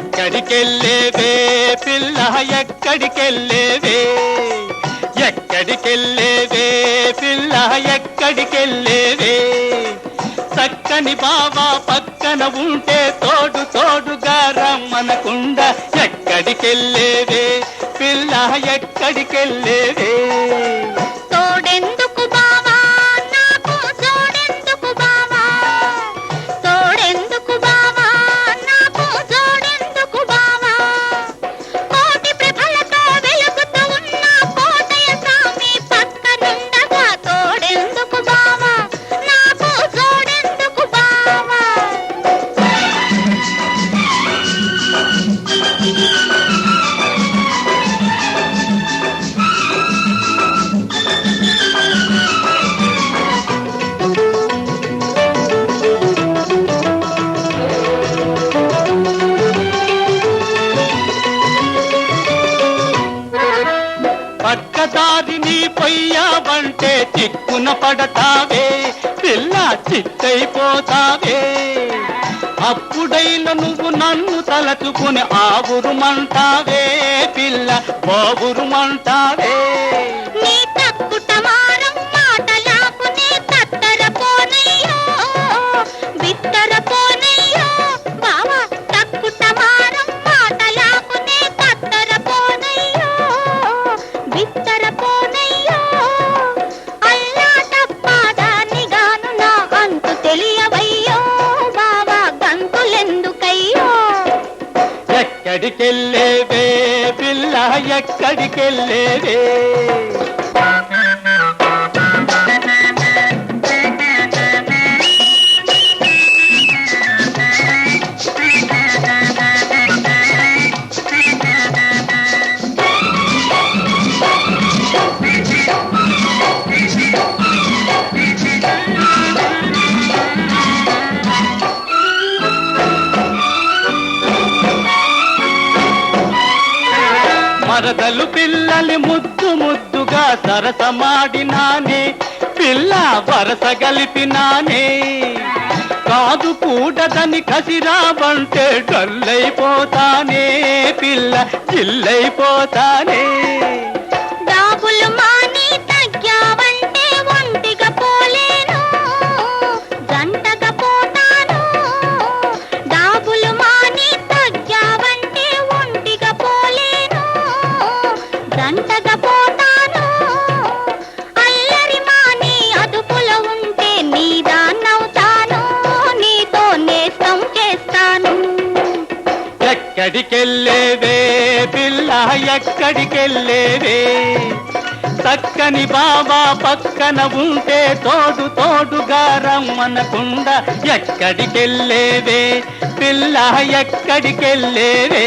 ఎక్కడికెళ్ళేవే పిల్ల ఎక్కడికెళ్ళేవే ఎక్కడికెళ్ళేవే పిల్ల ఎక్కడికెళ్ళేవే చక్కని బావా పక్కన ఉంటే తోడు తోడుగా రమ్మనకుండా ఎక్కడికెళ్ళేవే పిల్ల ఎక్కడికెళ్ళేవే తోడెందుకు బావా నాకు జోడెందుకు బావా తోడెందుకు బావా నాకు జోడెందుకు బావా కోటి ప్రభలతో వెలుగుతూ ఉన్న కోటయ్య స్వామి పక్కనుండగా తోడెందుకు బావా నాకు జోడెందుకు బావా పక్కదారిని పొయ్యావంటే చిక్కున పడతావే పిల్ల చిక్కైపోతావే అప్పుడైనా నువ్వు నన్ను తలచుకుని ఆవురుమంటావే పిల్ల బావురుమంటావే నీ తక్కుటమారం మాటలాపునే తత్తరపోనయ్యో బిత్తరపోనయ్యో బావా తక్కుటమారం మాటలాపునే తత్తరపోనయ్యో బిత్తరపోనయ్యో అల్లా తప్పాదానిగాను నా అంతు తెలియవయ్యో బావా గంతులెందుకయ్యో ఎక్కడికెళ్ళేవే పిల్ల ఎక్కడికెళ్ళేవే మరదలు పిల్లలి ముద్దు ముద్దుగా సరసమాడినానే పిల్ల వరస గలిపినానే కాదు కూడదని కసిరావంటే డల్లైపోతానే పిల్ల చిల్లైపోతానే దాగులు మాని తగ్గావంటే ఒంటిగా పోలేను జంటగా పోతాను దాగులు మాని తగ్గావంటే ఒంటిగా పోలేను జంటగా పోతాను అల్లరి మాని అదుపులో ఉంటే నీదాన్నవుతాను నీతో నేస్తం చేస్తాను ఎక్కడికెళ్ళేవే పిల్ల ఎక్కడికెళ్ళేవే చక్కని బాబా పక్కన ఉంటే తోడు తోడుగా రమ్మనకుండా ఎక్కడికెళ్ళేవే పిల్ల ఎక్కడికెళ్ళేవే